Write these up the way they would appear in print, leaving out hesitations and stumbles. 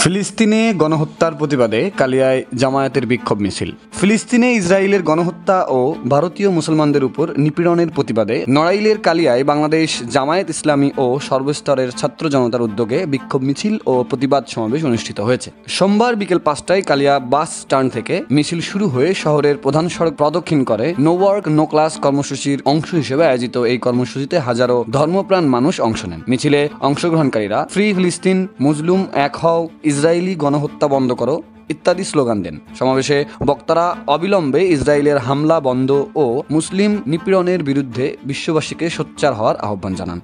ফিলিস্তিনে গণহত্যার প্রতিবাদে কালিয়ায় জামায়াতের বিক্ষোভ মিছিল। ফিলিস্তিনে ইসরায়েলের গণহত্যা ও ভারতীয় মুসলমানদের উপর নিপীড়নের প্রতিবাদে নড়াইলের কালিয়ায় বাংলাদেশ জামায়াত ইসলামী ও সর্বস্তরের ছাত্র জনতার উদ্যোগে বিক্ষোভ মিছিল ও প্রতিবাদ সমাবেশ অনুষ্ঠিত হয়েছে। সোমবার বিকেল 5টায় কালিয়া বাস স্ট্যান্ড থেকে মিছিল শুরু হয়ে শহরের প্রধান সড়ক প্রদক্ষিণ করে। নো ওয়ার্ক নো ক্লাস কর্মসূচির অংশ হিসেবে আয়োজিত এই কর্মসূচিতে হাজারো ধর্মপ্রাণ মানুষ অংশ নেন। মিছিলে অংশগ্রহণকারীরা ফ্রি ফিলিস্তিন, মুজলুম এক হও, ইসরায়েলি গণহত্যা বন্ধ করো ইত্যাদি স্লোগান দেন। সমাবেশে বক্তারা অবিলম্বে ইসরায়েলের হামলা বন্ধ ও মুসলিম নিপীড়নের বিরুদ্ধে বিশ্ববাসীকে সোচ্চার হওয়ার আহ্বান জানান।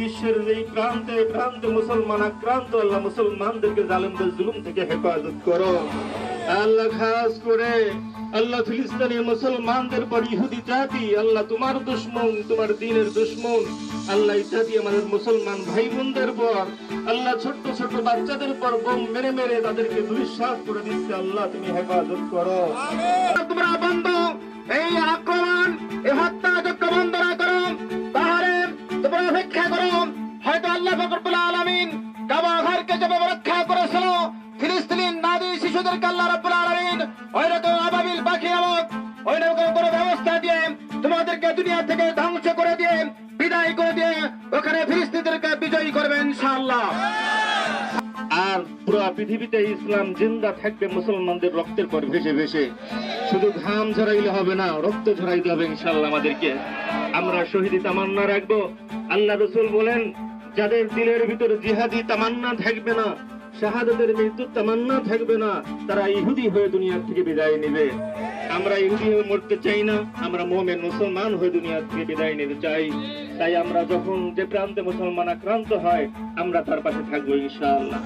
বিশ্বের এই প্রান্তে প্রান্তে মুসলমান আক্রান্ত, আল্লাহ মুসলমানদেরকে জালেমদের জুলুম থেকে হেফাজত করো আল্লাহ। খাস করে আল্লাহ ফিলিস্তিনি মুসলমানদের পর ইহুদি জাতি, আল্লাহ তোমার দুশমন, তোমার দ্বীনের দুশমন আল্লাহ, ইত্যাদি আমাদের মুসলমান ভাই বোনদের পর আল্লাহ ছোট্ট ছোট্ট বাচ্চাদের পর বোম মেরে মেরে তাদেরকে দুঃশ্বাস করে দিচ্ছে, আল্লাহ তুমি হেফাজত করো। তোমরা বন্ধ এই আক্রমণ, এই হত্যাযজ্ঞ বন্ধ না করো, তাহলে তোমরা অপেক্ষা করো, হয়তো আল্লাহ রব্বুল আলামিন কাবা ঘরকে যেভাবে রক্ষা করেছিল, ফিলিস্তিনি নারী শিশুদেরকে আল্লাহ রব্বুল আলামিন ওইরকম আবাবিল পাখি নামক ওইরকম কোনো ব্যবস্থা দিয়ে তোমাদেরকে দুনিয়া থেকে ধ্বংস করে দিয়ে বিদায় করে দিয়ে ওখানে ফিলিস্তিনিদেরকে বিজয়ী করবে ইনশাআল্লাহ। আর পুরো পৃথিবীতে ইসলাম জিন্দা থাকবে মুসলমানদের রক্তের পর ভেসে ভেসে। শুধু ঘাম ঝরাইলে হবে না, রক্ত ঝরাইতে হবে ইনশাআল্লাহ আমাদেরকে। আমরা শহীদি তামান্না রাখবো। আল্লাহ রাসূল বলেন, যাদের দিলের ভিতরে জিহাদি তামান্না থাকবে না, শাহাদাতের মৃত্যুর তামান্না থাকবে না, তারা ইহুদি হয়ে দুনিয়া থেকে বিদায় নেবে। আমরা ইহুদি হয়ে মরতে চাই না, আমরা মুমিন মুসলমান হয়ে দুনিয়া থেকে বিদায় নিতে চাই। তাই আমরা যখন যে প্রান্তে মুসলমান আক্রান্ত হয়, আমরা তার পাশে থাকবো ইনশাআল্লাহ।